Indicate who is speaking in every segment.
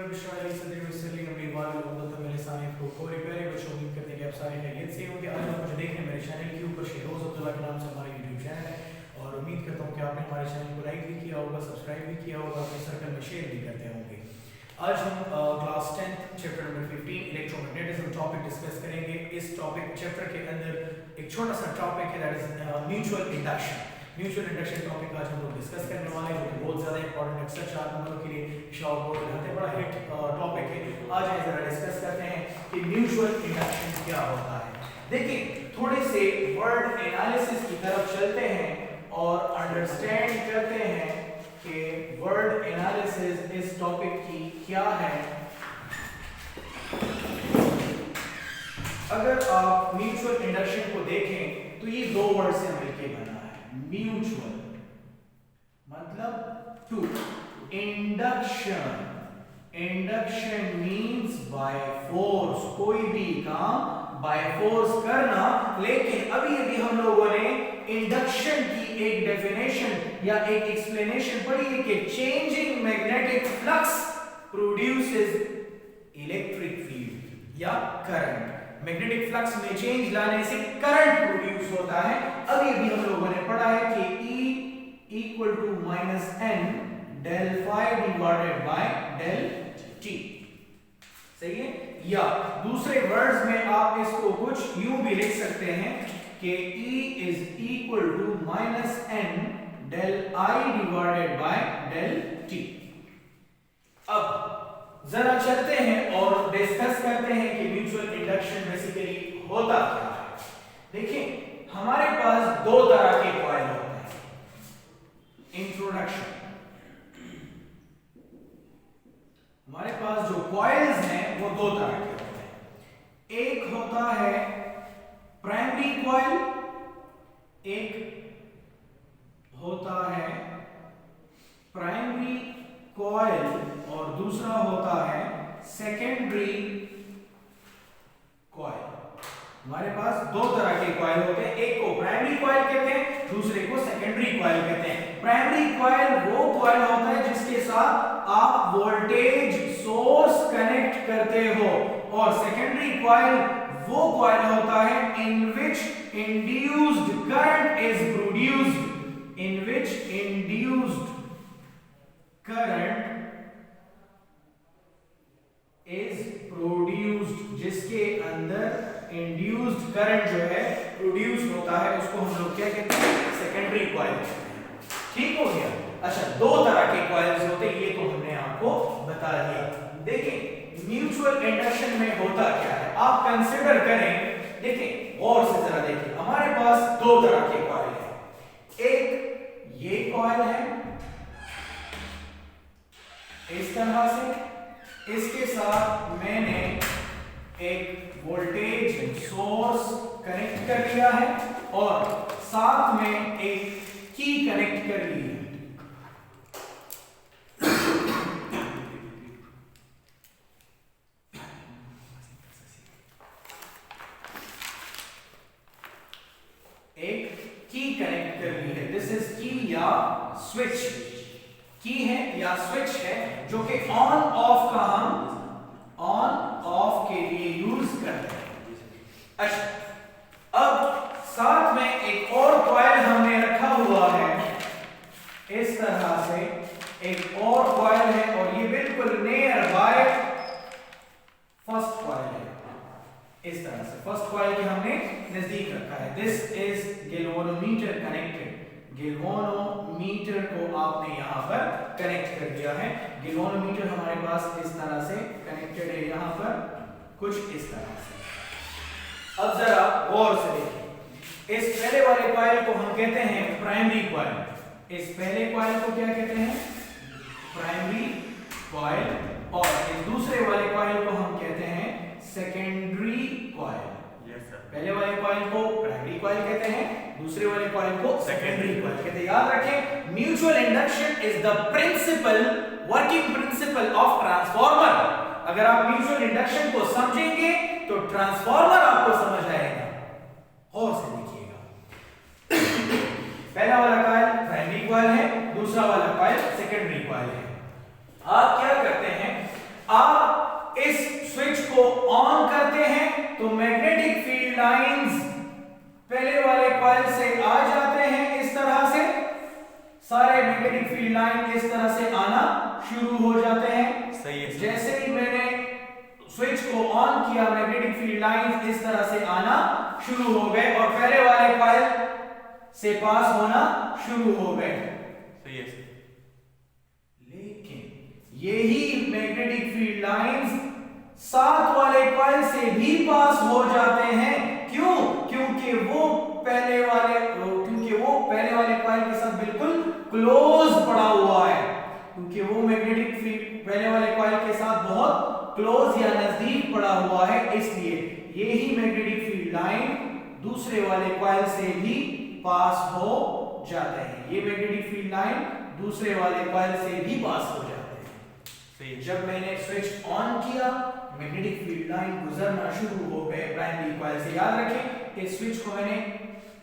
Speaker 1: बिश्रा अली सदरी वसल्ली अम्री वाले उम्मत मेरे सामने को कोई प्यारे बच्चों उम्मीद करते हैं कि आप सारे खैरियत से होंगे। आज आप मुझे देख रहे हैं मेरे चैनल के ऊपर शेरोज अब्दुल्ला के नाम से हमारा यूट्यूब चैनल है और उम्मीद करता हूं कि आपने हमारे चैनल को लाइक भी किया होगा, सब्सक्राइब भी किया होगा, अपने सर्कल में शेयर भी करते होंगे। आज हम class 10 chapter number 15 electromagnetism topic discuss करेंगे। इस टॉपिक चैप्टर के अंदर एक छोटा सा टॉपिक है that is mutual induction. Mutual induction topic आज हम लोग डिस्कस करने वाले हैं जो कि बहुत ज्यादा इंपॉर्टेंट है सच आप लोगों के लिए इंशाअल्लाह बहुत बड़ा हिट टॉपिक है। आज हम जरा डिस्कस करते हैं कि म्यूचुअल इंडक्शन क्या होता है। देखिए थोड़े से वर्ड एनालिसिस की तरफ चलते हैं और अंडरस्टैंड करते हैं कि वर्ड एनालिसिस इस टॉपिक की क्या है। अगर आप म्यूचुअल इंडक्शन को देखें तो ये दो वर्ड से मिलकर बना है। म्यूचुअल मतलब two, induction, induction means by force, कोई भी काम बाय फोर्स करना। लेकिन अभी हम लोगों ने इंडक्शन की एक डेफिनेशन या एक एक्सप्लेनेशन पढ़ी है कि changing magnetic flux produces electric field या करंट। मैग्नेटिक फ्लक्स में चेंज लाने से करंट प्रोड्यूस होता है। अभी हम लोगों ने पढ़ा है कि E equal to minus n del phi divided by del t, सही है। या दूसरे वर्ड्स में आप इसको कुछ यूं भी लिख सकते हैं कि E is equal to minus n del I divided by del t। अब जरा चलते हैं और डिस्कस करते हैं कि म्यूचुअल इंडक्शन बेसिकली होता क्या है। देखिए हमारे पास दो तरह के कॉइल होते हैं। इंट्रोडक्शन, हमारे पास जो कॉइल्स हैं वो दो तरह के होते हैं। एक होता है प्राइमरी कॉइल, एक होता है प्राइमरी कॉइल और दूसरा होता है सेकेंडरी कॉइल। हमारे पास दो तरह के कॉइल होते हैं, एक को प्राइमरी कॉइल कहते हैं, दूसरे को सेकेंडरी कॉइल कहते हैं। प्राइमरी कॉइल वो कॉइल होता है जिसके साथ आप वोल्टेज सोर्स कनेक्ट करते हो और सेकेंडरी कॉइल वो कॉइल होता है in which induced current is produced, in which induced current is produced, जिसके अंदर इंड्यूस्ड करंट जो है प्रोड्यूस होता है उसको हम लोग क्या कहते हैं, सेकेंडरी कॉइल। ठीक हो गया। अच्छा दो तरह के कॉइल्स होते हैं, ये तो हमने आपको बता दिया। देखिए म्यूचुअल इंडक्शन में होता क्या है आप कंसीडर करें। देखिए गौर से जरा देखिए, हमारे पास दो तरह के कॉइल हैं। एक ये कॉइल है इस तरह से, इसके साथ मैंने एक वोल्टेज सोर्स कनेक्ट कर लिया है और साथ में एक की कनेक्ट कर ली है। एक की कनेक्ट कर ली है। दिस इज की या स्विच, की है या स्विच है जो कि ऑन ऑफ का हम ऑन ऑफ के लिए यूज करते हैं। अच्छा अब साथ में एक और कॉइल हमने रखा हुआ है इस तरह से, एक और कॉइल है और ये बिल्कुल नियर बाय फर्स्ट कॉइल है इस तरह से। फर्स्ट कॉइल के हमने नजदीक रखा है। This is galvanometer connected, galvanometer को आपने यहां पर कनेक्ट कर दिया है। गैल्वेनोमीटर हमारे पास इस तरह से कनेक्टेड है यहां पर कुछ इस तरह से। अब जरा गौर से देखिए, इस पहले वाले कॉइल को हम कहते हैं प्राइमरी कॉइल। इस पहले कॉइल को क्या कहते हैं, प्राइमरी कॉइल, और इस दूसरे वाले कॉइल को हम कहते हैं सेकेंडरी कॉइल। पहले वाले कॉइल को प्राइमरी कॉइल कहते हैं, दूसरे वाले कॉइल को सेकेंडरी कॉइल कहते हैं। याद रखें mutual induction is the principle, working principle of transformer. अगर आप म्यूचुअल इंडक्शन को समझेंगे तो ट्रांसफार्मर आपको समझ आएगा। और से देखिएगा पहला वाला कॉइल प्राइमरी कॉइल है, दूसरा वाला कॉइल सेकेंडरी कॉइल है। आप क्या करते हैं, आप हो जाते हैं।
Speaker 2: सही है।
Speaker 1: जैसे ही मैंने स्विच को ऑन किया, मैग्नेटिक फील्ड लाइंस इस तरह से आना शुरू हो गए और पहले वाले कॉइल से पास होना शुरू हो गए।
Speaker 2: सही है।
Speaker 1: लेकिन यही मैग्नेटिक फील्ड लाइंस साथ वाले कॉइल से भी पास हो जाते हैं। क्यों? क्योंकि वो पहले वाले कॉइल के साथ बिल्कुल क्लोज पड़ा हुआ है। क्योंकि वो मैग्नेटिक फील्ड पहले वाले कॉइल के साथ बहुत क्लोज या नजदीक पड़ा हुआ है, इसलिए यही मैग्नेटिक फील्ड लाइन दूसरे वाले कॉइल से भी पास हो जाते हैं। ये मैग्नेटिक फील्ड लाइन दूसरे वाले कॉइल से भी पास हो जाते हैं।
Speaker 2: सही है।
Speaker 1: जब मैंने स्विच ऑन किया, मैग्नेटिक फील्ड लाइन गुजरना शुरू हो गए प्राइमरी कॉइल से। याद रखें इस स्विच को मैंने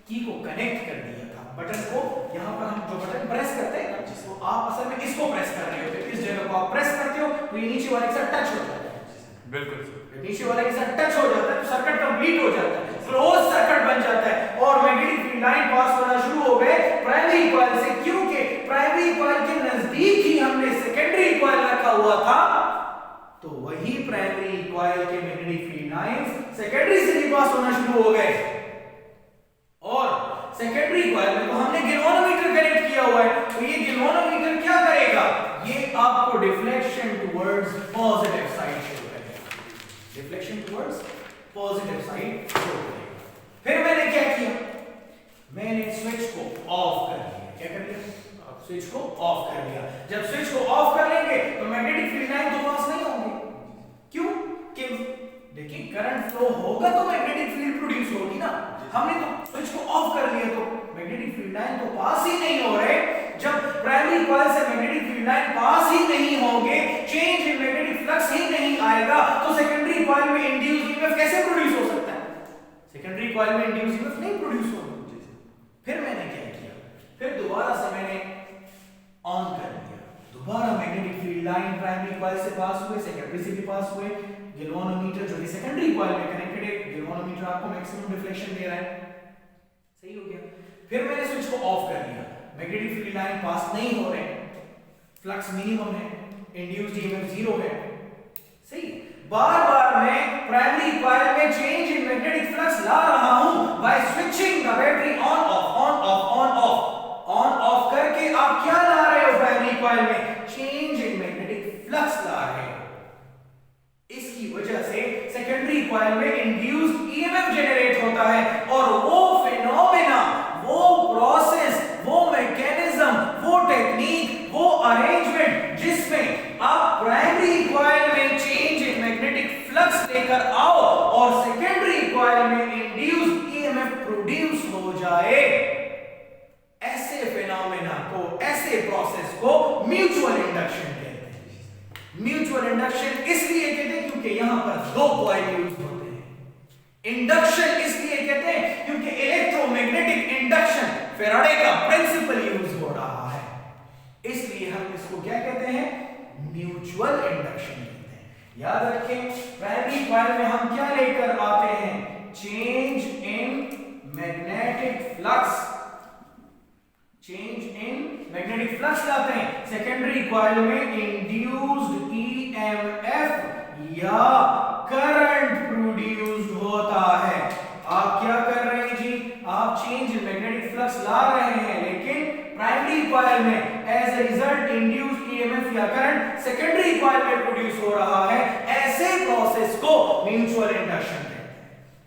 Speaker 1: की को कनेक्ट कर दिया था, बटन को। यहां पर हम जो बटन प्रेस करते हैं, जिसको आप असल में इसको प्रेस कर रहे होते हैं, इस जगह को आप प्रेस करते हो तो ये नीचे वाले के साथ टच हो जाता है।
Speaker 2: बिल्कुल।
Speaker 1: नीचे वाले के साथ टच हो जाता है तो सर्किट कंप्लीट हो जाता है, क्लोज सर्किट बन जाता है और मैग्नेटिक फील्ड लाइन पास होना शुरू हो गए प्राइमरी कॉइल से। क्योंकि प्राइमरी कॉइल के नजदीक ही हमने सेकेंडरी कॉइल रखा हुआ था, तो वही प्राइमरी कॉइल के मैग्नेटिक फील्ड लाइंस सेकेंडरी से भी पास होना शुरू हो गए। और सेकेंडरी कॉइल में तो हमने गैल्वेनोमीटर कनेक्ट किया हुआ है, तो ये गैल्वेनोमीटर क्या करेगा? ये आपको deflection towards positive side show करेगा। Deflection towards positive side show करेगा। फिर मैंने क्या किया? मैंने स्विच को ऑफ कर दिया। क्या कर दिया? स्विच को ऑफ कर दिया। जब स्विच को ऑफ कर लेंगे तो मैग्नेटिक फील्ड लाइन तो पास नहीं होंगे। क्यों? कि देखिए करंट फ्लो होगा तो मैग्नेटिक फील्ड प्रोड्यूस होगी ना। हमने तो स्विच को ऑफ कर लिया तो मैग्नेटिक फील्ड लाइन तो पास ही नहीं हो रहे। जब प्राइमरी कॉइल से मैग्नेटिक फील्ड लाइन पास ही नहीं होंगे, चेंज इन मैग्नेटिक फ्लक्स ही नहीं आएगा, तो सेकेंडरी कॉइल में इंड्यूस्ड ईएमएफ कैसे प्रोड्यूस हो सकता है? सेकेंडरी कॉइल में इंड्यूस्ड ईएमएफ नहीं प्रोड्यूस होगा। फिर मैंने क्या किया? फिर दोबारा से मैंने ऑन कर दिया। दोबारा magnetic field line primary coil से पास हुए, सेकेंडरी से भी पास हुए। गैल्वेनोमीटर जो कि सेकेंडरी कॉइल में कनेक्टेड है, गैल्वेनोमीटर आपको मैक्सिमम डिफ्लेक्शन दे रहा है। सही हो गया। फिर मैंने स्विच को ऑफ कर दिया, मैग्नेटिक फील्ड लाइन पास नहीं हो रहे, फ्लक्स मिनिमम है, इंड्यूस्ड ईएमएफ 0 है। सही। बार-बार मैं प्राइमरी कॉइल में चेंज इन मैग्नेटिक फ्लक्स ला रहा हूं by switching the battery on off on off on off. On off करके आप क्या ला रहे हो प्राइमरी कॉइल में? चेंज इन मैग्नेटिक फ्लक्स ला रहे हो। इसकी वजह से सेकेंडरी कॉइल में इंड्यूस्ड ईएमएफ जनरेट होता है और वो फिनोमेना, वो प्रोसेस, वो मैकेनिज्म, वो टेक्निक, वो अरेंजमेंट जिसमें आप प्राइमरी कॉइल में चेंज इन मैग्नेटिक फ्लक्स लेकर आओ और सेकेंडरी कॉइल में इंड्यूस्ड ईएमएफ प्रोड्यूस हो जाए, ऐसे फिनोमेना को, ऐसे प्रोसेस को म्यूचुअल इंडक्शन कहते हैं। म्यूचुअल इंडक्शन इसलिए कहते हैं क्योंकि यहां पर दो कॉइल यूज होते हैं। इंडक्शन इसलिए कहते हैं क्योंकि इलेक्ट्रोमैग्नेटिक इंडक्शन, फैराडे का प्रिंसिपल यूज हो रहा है, इसलिए हम इसको क्या कहते हैं? म्यूचुअल इंडक्शन कहते हैं। याद रखें प्राइमरी कॉइल में हम क्या लेकर आते हैं? Change in magnetic flux, change in magnetic flux लाते हैं। सेकेंडरी कॉइल में इंड्यूस्ड ईएमएफ या करंट प्रोड्यूस्ड होता है। आप क्या कर रहे हैं जी? आप चेंज इन मैग्नेटिक फ्लक्स ला रहे हैं, लेकिन प्राइमरी कॉइल में as a result induced EMF या करंट सेकेंडरी कॉइल में प्रोड्यूस हो रहा है। ऐसे प्रोसेस को म्यूचुअल इंडक्शन कहते हैं।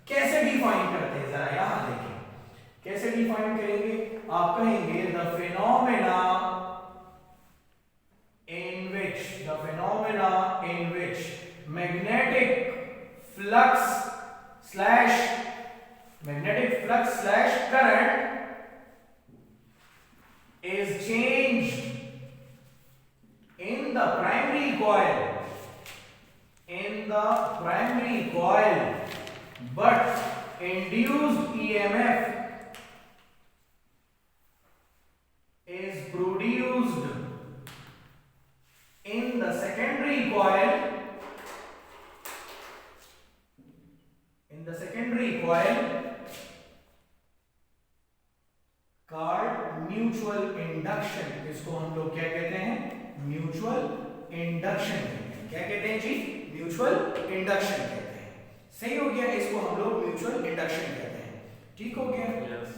Speaker 1: कैसे डिफाइन करते हैं? जरा यहां देखें कैसे डिफाइन करेंगे। आप कहेंगे the phenomena in which magnetic flux slash current is changed in the primary coil, but induced EMF is produced in the secondary coil, called mutual induction। इसको हम लोग क्या कहते हैं? म्यूचुअल इंडक्शन कहते हैं। क्या कहते हैं जी? म्यूचुअल इंडक्शन कहते हैं। सही हो गया, इसको हम लोग म्यूचुअल इंडक्शन कहते हैं। ठीक हो गया?
Speaker 2: यस।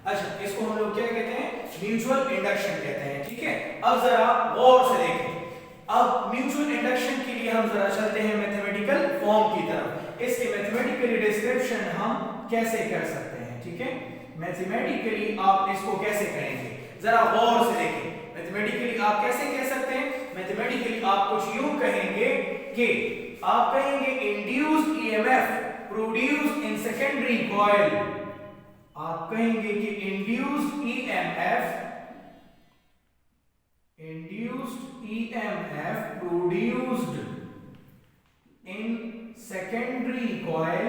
Speaker 1: अच्छा, इसको हम लोग क्या कहते हैं? म्यूचुअल इंडक्शन कहते हैं। ठीक है, अब जरा गौर से देखें। अब म्यूचुअल इंडक्शन के लिए हम जरा चलते हैं मैथमेटिकल फॉर्म की तरफ। इसके मैथमेटिकली डिस्क्रिप्शन हम कैसे कर सकते हैं? ठीक है, मैथमेटिकली आप इसको कैसे करेंगे, जरा गौर से देखें। मैथमेटिकली आप कैसे कह सकते हैं? मैथमेटिकली आप कुछ यूं कहेंगे कि आप कहेंगे induced EMF produced in secondary coil. आप कहेंगे कि induced EMF produced in secondary coil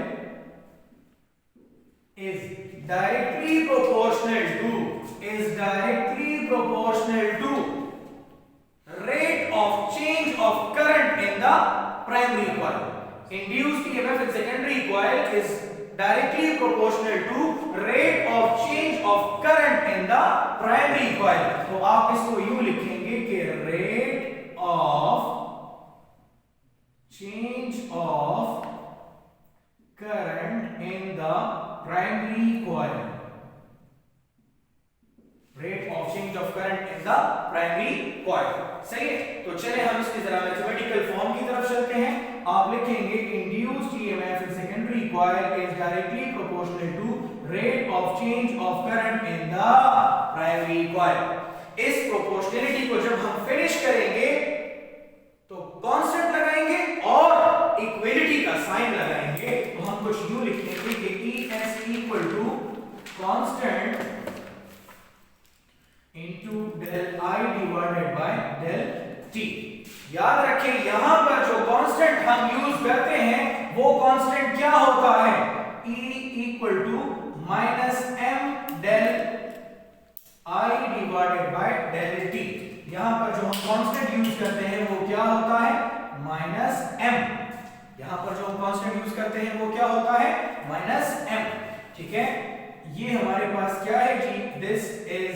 Speaker 1: is directly proportional to rate of change of current in the primary coil. Induced EMF in secondary coil is directly proportional to rate of change of current in the primary coil. तो आप इसको यूं लिखेंगे कि rate of change of current in the primary coil. Rate of change of current in the primary coil. सही है, तो चले हम इसकी जरा मैथमेटिकल फॉर्म की तरफ चलते हैं। आप लिखेंगे induced EMF in secondary coil is directly proportional to rate of change of current in the primary coil. इस प्रोपोर्शनलिटी को जब हम फिनिश करेंगे तो कांस्टेंट लगाएंगे और इक्वलिटी का साइन लगाएंगे। तो हम कुछ यूं लिखेंगे कि ES equal to constant into del I divided by del T। याद रखें, यहां पर जो कांस्टेंट हम यूज करते हैं वो कांस्टेंट क्या होता है? E equal to minus m del I divided by del T। यहां पर जो हम कांस्टेंट यूज करते हैं वो क्या होता है? Minus m। यहां पर जो हम कांस्टेंट यूज करते हैं वो क्या होता है? Minus m। ठीक है, ये हमारे पास क्या है जी? This is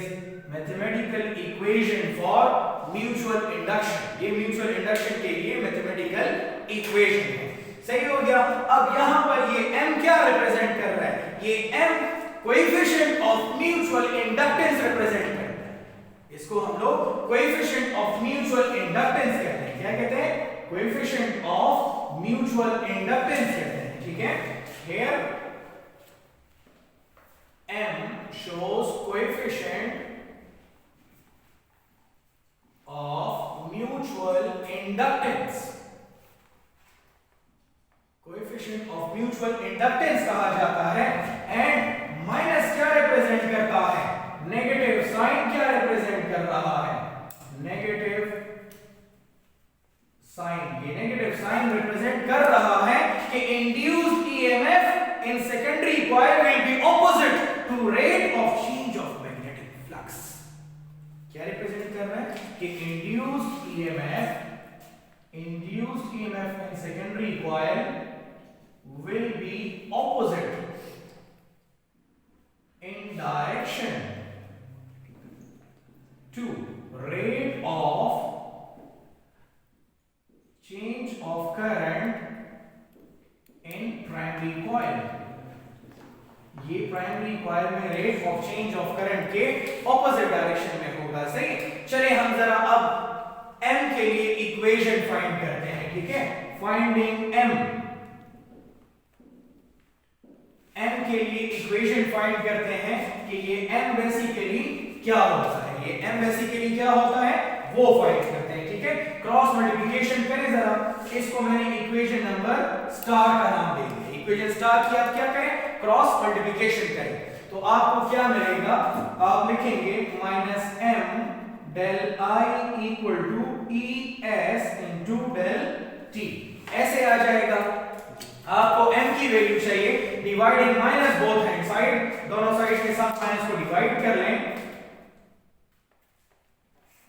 Speaker 1: mathematical equation for mutual induction. ये म्यूचुअल इंडक्शन के लिए मैथमेटिकल इक्वेशन है। सही हो गया। अब यहां पर ये m क्या रिप्रेजेंट कर रहा है? ये m coefficient of mutual inductance represent करता है। इसको हम लोग कोएफिशिएंट ऑफ म्यूचुअल इंडक्टेंस कहते हैं। क्या कहते हैं? कोएफिशिएंट ऑफ म्यूचुअल इंडक्टेंस कहते हैं। ठीक है, here m shows coefficient of mutual inductance। Coefficient of mutual inductance कहा जाता है। एंड माइनस क्या रिप्रेजेंट करता है? नेगेटिव साइन क्या रिप्रेजेंट कर रहा है? Negative sign. ये नेगेटिव साइन रिप्रेजेंट कर रहा है कि induced EMF in secondary coil will be opposite to rate of change of magnetic flux. क्या रिप्रेजेंट कर रहा है? कि induced EMF in secondary coil will be opposite in direction to rate of change of current in primary coil। ये primary coil में rate of change of current के opposite direction में होगा। सही, चलिए हम जरा अब m के लिए इक्वेशन फाइंड करते हैं। ठीक है, फाइंडिंग m के लिए इक्वेशन फाइंड करते हैं कि ये m बेसिकली क्या होता है। ये m बेसिकली क्या होता है वो फाइंड करते हैं। ठीक है, क्रॉस मल्टीप्लिकेशन करें जरा। इसको मैंने इक्वेशन नंबर स्टार का नाम दे दिया। इक्वेशन स्टार की आप क्या करें? क्रॉस मल्टीप्लिकेशन करें। तो आपको क्या मिलेगा? आप लिखेंगे minus m del I equal to ES into del T। ऐसे आ जाएगा। आपको m की वैल्यू चाहिए। Dividing minus both hand side, दोनों साइड के साथ माइनस को डिवाइड कर लें।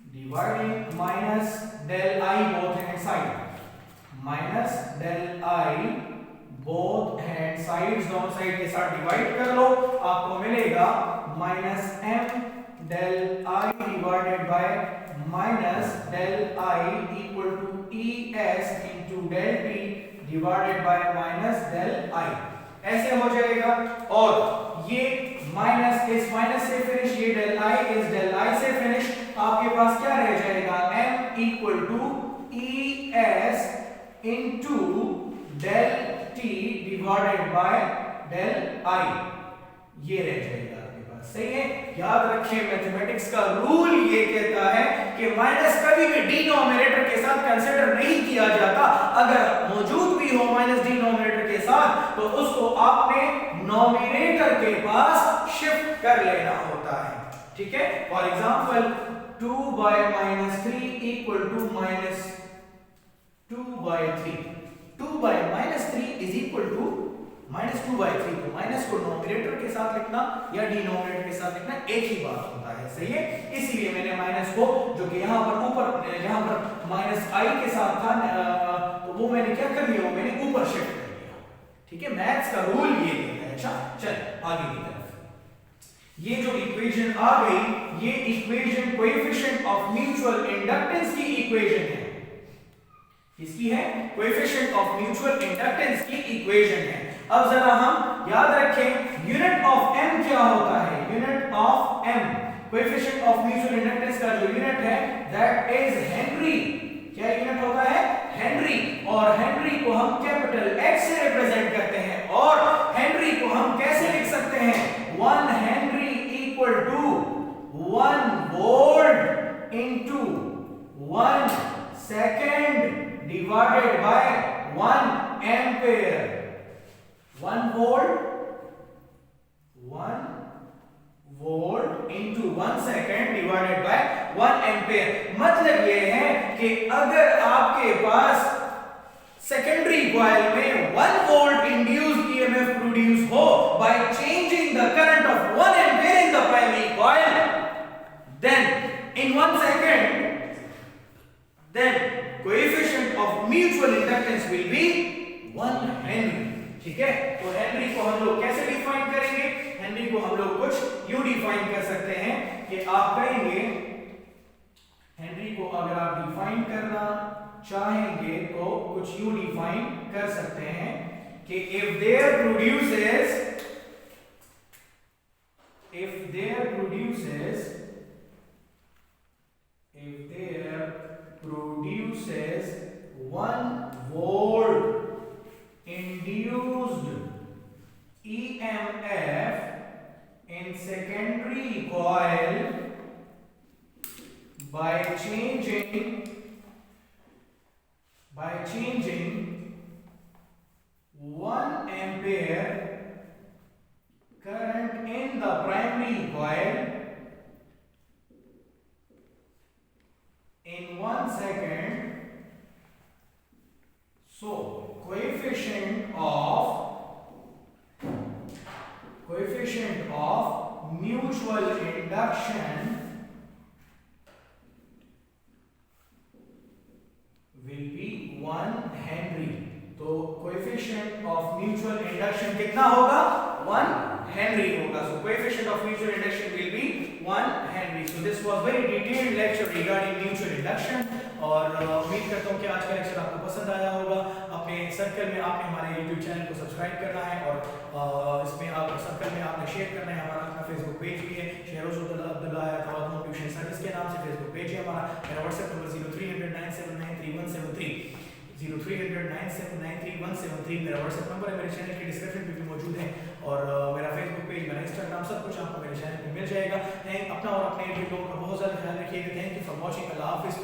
Speaker 1: Dividing minus del I both hand side, minus del I both hand sides, दोनों साइड के साथ डिवाइड कर लो, आपको मिलेगा minus m del I divided by minus del I equal to ES into del T divided by minus del I। ऐसे हो जाएगा। और ये माइनस इस माइनस से फिनिश, ये del I इस del I से फिनिश, आपके पास क्या रह जाएगा m equal to ES into del T divided by del I, ये रह जाएगा आपके पास। सही है, याद रखिए मैथमेटिक्स का रूल ये कहता है कि माइनस कभी भी डिनोमिनेटर के साथ कंसीडर नहीं किया जाता। अगर मौजूद भी हो माइनस डिनोमिनेटर के साथ तो उसको आपने नोमिनेटर के पास शिफ्ट कर लेना होता है। ठीक है, for example 2 by minus 3 equal to minus 2 by 3, 2 by minus 3 is equal to minus 2 by 3। तो माइनस को नोमिनेटर के साथ लिखना या डिनोमिनेटर के साथ लिखना एक ही बात होता है। सही है, इसीलिए मैंने माइनस को जो कि यहाँ पर ऊपर, यहाँ पर माइनस i के साथ था तो वो मैंने क्या कर लिया, वो मैंने ऊपर शिफ्ट कर लिया। ठीक है, मैथ्स का रूल ये कहता है। अच्छा चल आगे की तरफ। ये जो इक्वेशन आ गई, ये equation coefficient of mutual inductance की इक्वेशन है। किसकी है? कोएफिशिएंट ऑफ म्यूचुअल इंडक्टेंस की इक्वेशन है। अब जरा हम याद रखें यूनिट ऑफ m क्या होता है। Unit of m, coefficient of mutual inductance का जो यूनिट है दैट इज हेनरी। क्या यूनिट होता है? हेनरी। और हेनरी को हम कैपिटल H से रिप्रेजेंट करते हैं। और हेनरी को हम कैसे लिख सकते हैं? 1 henry equal to 1 volt into 1 second divided by 1 ampere. 1 volt into 1 second divided by 1 ampere. मतलब यह है कि अगर आपके पास सेकेंडरी कॉइल में 1 वोल्ट इंड्यूस्ड ईएमएफ प्रोड्यूस हो by changing the current of 1 ampere in the primary coil, then in 1 second then coefficient of mutual inductance will be 1 Henry। ठीक है, तो हेनरी को हम लोग कैसे डिफाइन करेंगे? हेनरी को हम लोग कुछ यूं डिफाइन कर सकते हैं कि आप कहेंगे, हेनरी को अगर आप डिफाइन करना चाहेंगे तो कुछ यूं डिफाइन कर सकते हैं कि if there produces 1 volt induced EMF in secondary coil by changing 1 ampere current in the primary coil in 1 second, so coefficient of mutual induction will be 1 Henry। तो coefficient of mutual induction कितना होगा? 1 Henry होगा। So coefficient of mutual induction will be 1 Henry। So this was very detailed lecture regarding mutual induction। और उम्मीद करता हूँ कि आज का लेक्चर आपको पसंद आया होगा। अपने सर्कल में आपने हमारे YouTube चैनल को सब्सक्राइब करना है और इसमें आप सर्कल में आपने शेयर करना है। हमारा अपना फेसबुक पेज भी है, शेरोज अब्दुल्ला ट्यूशन सर्विस के नाम से फेसबुक पेज है हमारा। मेरा व्हाट्सएप नंबर 03009793 03009793 मेरा व्हाट्सएप नंबर है। मेरे चैनल के डिस्क्रिप्शन में भी मौजूद है और मेरा फेसबुक पेज, मेरा इंस्टाग्राम, सब कुछ आपको मेरे चैनल पे मिल जाएगा। अपना और अपने लोगों का बहुत ज़्यादा ख्याल रखिएगा। Thank you for watching. अल्लाह हाफिज़।